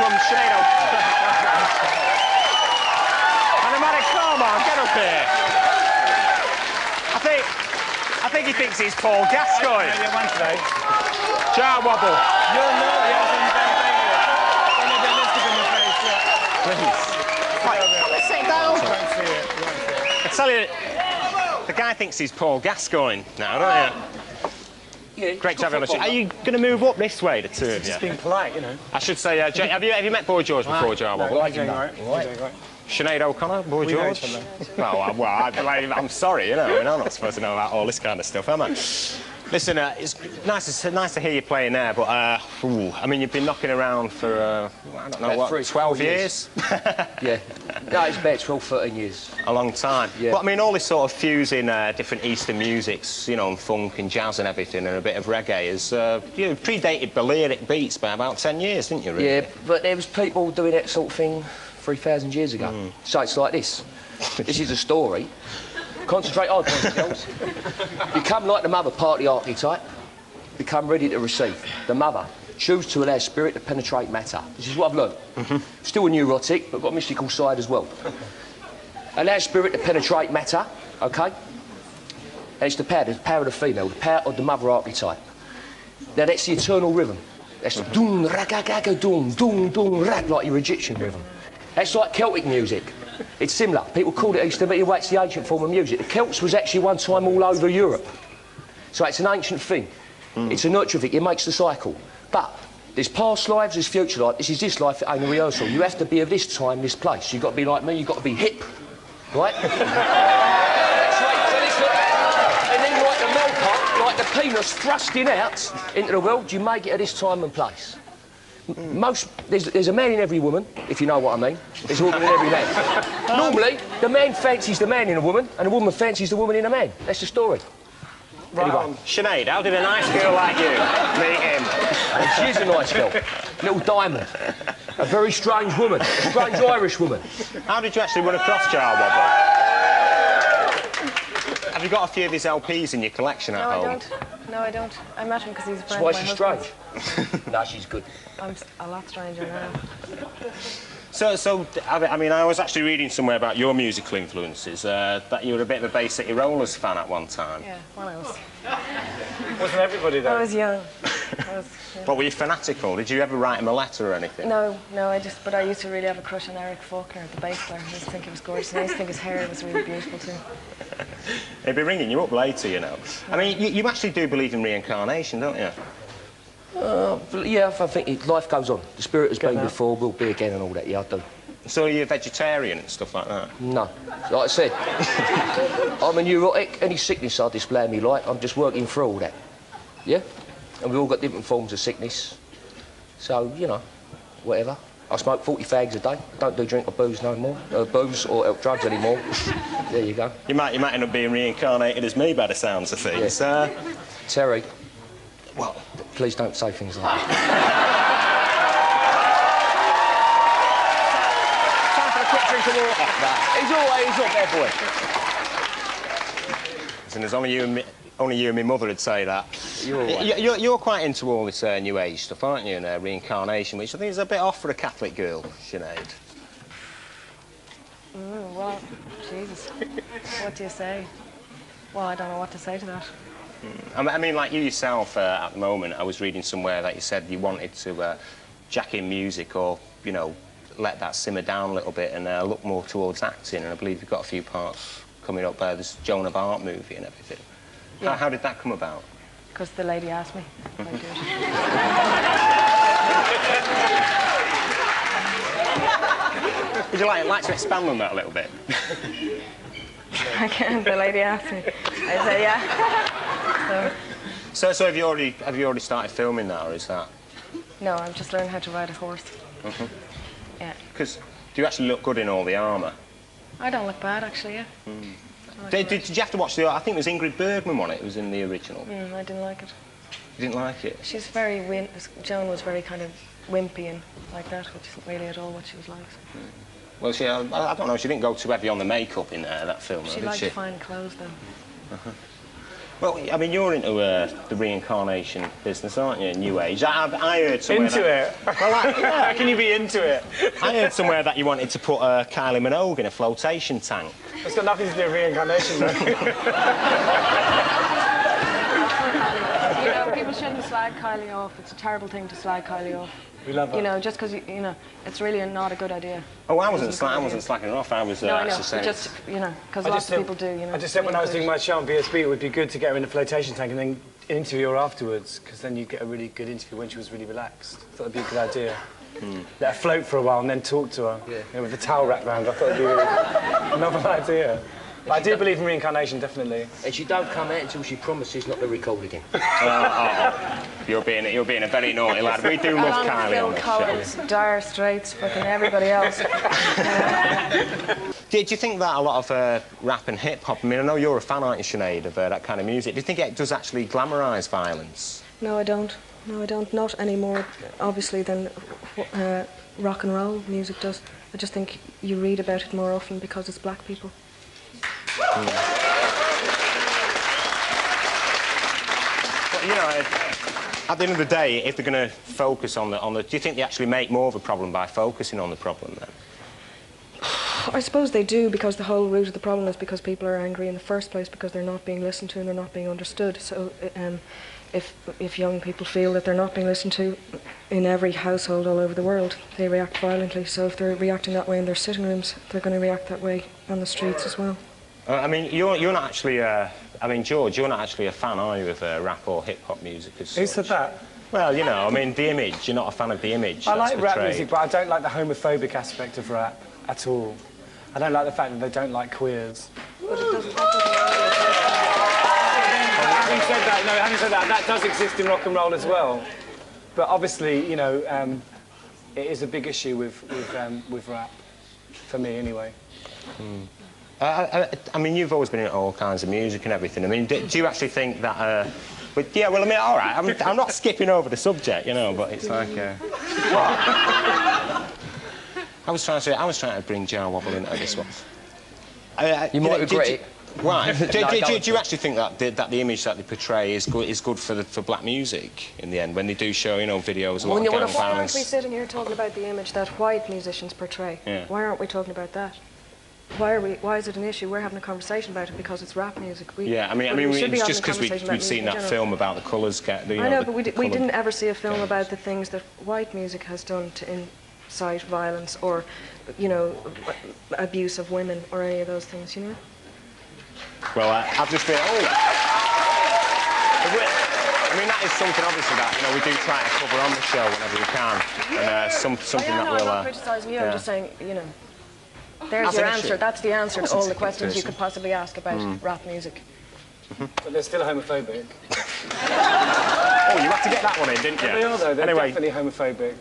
welcome Sinead Automatic, come on, get up here. I think he thinks he's Paul Gascoigne. JAH WOBBLE. You're not, Please. Sit down. I tell you, the guy thinks he's Paul Gascoigne now, don't you? Yeah, great to have you on the show. Are you going to move up this way, the two of you? Just being polite, you know. I should say, have you met Boy George before, JAH WOBBLE? No, right. Sinead O'Connor, Boy George? I'm sorry, you know, I'm not supposed to know about all this kind of stuff, am I? Listen, it's nice to hear you playing there, but, I mean, you've been knocking around for, I don't know, what, 12 years? Yeah. No, it's about 12, 13 years. A long time. Yeah. But, I mean, all this sort of fusing different Eastern musics, you know, and funk and jazz and everything, and a bit of reggae, has, you know, predated Balearic beats by about 10 years, didn't you, really? Yeah, but there was people doing that sort of thing 3,000 years ago. So it's like this. This is a story. Concentrate on it, girls. Become like the mother, part of the archetype. Become ready to receive. The mother. Choose to allow spirit to penetrate matter. This is what I've learned. Still a neurotic, but got a mystical side as well. Allow spirit to penetrate matter, OK? And it's the power of the female, the power of the mother archetype. Now, that's the eternal rhythm. That's the doom, ragagaga, doom, doom, doom, rag, like your Egyptian rhythm. That's like Celtic music. It's similar. People called it Eastern, but it's the ancient form of music. The Celts was actually one time all over Europe. So it's an ancient thing. It's a nurture thing. It makes the cycle. But there's past lives, there's future life. This is this life, it ain't a rehearsal. You have to be of this time, this place. You've got to be like me, you've got to be hip. Right? That's right. So listen. And then like the milker, like the penis thrusting out into the world, you make it at this time and place. There's a man in every woman, if you know what I mean. There's a woman in every man. Normally, the man fancies the man in a woman, and the woman fancies the woman in a man. That's the story. Right. Anyway. Sinead, how did a nice girl like you meet him? She is a nice girl. Little diamond. A very strange woman. A strange Irish woman. How did you actually run across JAH WOBBLE? Have you got a few of his LPs in your collection at home? No, I don't. No, I don't. I met him because he's a friend Why of my is she husband's. strange? No, she's good. I'm a lot stranger now. So, I mean, I was actually reading somewhere about your musical influences, that you were a bit of a Bay City Rollers fan at one time. Yeah, when I was... Wasn't everybody there? I was young. Yeah. But were you fanatical? Did you ever write him a letter or anything? No, but I used to really have a crush on Eric Faulkner, the bass player. I used to think he was gorgeous, and I used to think his hair was really beautiful too. He'd be ringing you up later, you know. I mean, you actually do believe in reincarnation, don't you? Yeah, I think life goes on. The spirit has been before, will be again and all that, yeah, I do. So are you a vegetarian and stuff like that? No. Like I said, I'm a neurotic. Any sickness I display me like, I'm just working through all that. Yeah? And we've all got different forms of sickness. So, you know, whatever. I smoke 40 fags a day. Don't do drink or booze no more. Booze or drugs anymore. There you go. You might end up being reincarnated as me by the sounds of things. Yeah. Terry. Well, please don't say things like that. Time for a quick drink of water. He's all bad boy. And there's only you and my mother would say that. You're quite into all this New Age stuff, aren't you, and reincarnation, which I think is a bit off for a Catholic girl, Sinead. Well, Jesus. What do you say? Well, I don't know what to say to that. I mean, like you yourself, at the moment, I was reading somewhere that you said you wanted to jack in music or, you know, let that simmer down a little bit and look more towards acting, and I believe you've got a few parts coming up there. There's Joan of Arc movie and everything. Yeah. How did that come about? Because the lady asked me. I did. Would you like to expand on that a little bit? I can't. The lady asked me. I said, yeah. So have you already started filming that, or is that? No, I'm just learning how to ride a horse. Yeah. Because do you actually look good in all the armour? I don't look bad, actually. Yeah. Did you have to watch the? I think it was Ingrid Bergman one. It was in the original. I didn't like it. You didn't like it? She's very Joan was very kind of wimpy and like that, which isn't really at all what she was like. Well, I don't know. She didn't go too heavy on the makeup in that film, She did liked she? fine clothes, though. Well, I mean, you're into the reincarnation business, aren't you? New Age. I heard somewhere Into it? Well, how can you be into it? I heard somewhere that you wanted to put Kylie Minogue in a flotation tank. It's got nothing to do with reincarnation, though. You know, people shouldn't slag Kylie off. It's a terrible thing to slag Kylie off. We love her. You know, just because, you know, it's really not a good idea. Oh, I wasn't slacking her off. I was No, I know, actually saying... just, you know, because lots of people do, you know. I just said when I was doing my show on BSB, it would be good to get her in a flotation tank and then interview her afterwards, because then you'd get a really good interview when she was really relaxed. I thought it'd be a good idea. Let her float for a while and then talk to her. Yeah. You know, with the towel wrapped around her. I thought it'd be a really novel idea. But I do believe in reincarnation, definitely. And she don't come out until she promises not to record again. You're being a very naughty lad. We do love Kylie on this show. Collins, Dire Straits, fucking everybody else. Do you think that a lot of rap and hip-hop, I mean, I know you're a fan, aren't you, Sinead, of that kind of music. Do you think it does actually glamorise violence? No, I don't. No, I don't. Not any more, obviously, than rock and roll music does. I just think you read about it more often because it's black people. Well, you know, at the end of the day, if they're going to focus on the... Do you think they actually make more of a problem by focusing on the problem, then? I suppose they do, because the whole root of the problem is because people are angry in the first place because they're not being listened to and they're not being understood. So if young people feel that they're not being listened to in every household all over the world, they react violently. So if they're reacting that way in their sitting rooms, they're going to react that way on the streets as well. I mean, you're not actually... I mean, George, you're not actually a fan, are you, of rap or hip-hop music as such? Who said that? Well, you know, I mean, the image. You're not a fan of the image. I like rap portrayed. music, but I don't like the homophobic aspect of rap at all. I don't like the fact that they don't like queers. But it doesn't Having said that, that does exist in rock and roll as well. But obviously, you know, it is a big issue with rap, for me anyway. I mean, you've always been into all kinds of music and everything. I mean, do you actually think that... But yeah, well, I mean, all right, I'm not skipping over the subject, you know, but it's like... I was trying to bring JAH WOBBLE into this one. You might regret it. Right. Do you actually think that the image that they portray is good for black music in the end, when they do show, you know, videos of gang violence? Why aren't we sitting here talking about the image that white musicians portray? Yeah. Why aren't we talking about that? Why is it an issue? We're having a conversation about it because it's rap music. Yeah, I mean, it's just because we'd seen that film about the colours get... I know, but we didn't ever see a film about the things that white music has done to incite violence or, you know, abuse of women or any of those things, you know? Well, I've just been... I mean, that is something, obviously, that, you know, we do try to cover on the show whenever we can. And something that I'm not criticising you, I'm just saying, you know, there's your answer. That's the answer to all the questions you could possibly ask about rap music. But they're still homophobic. Oh, you had to get that one in, didn't you? They are, though. They're anyway. definitely homophobic.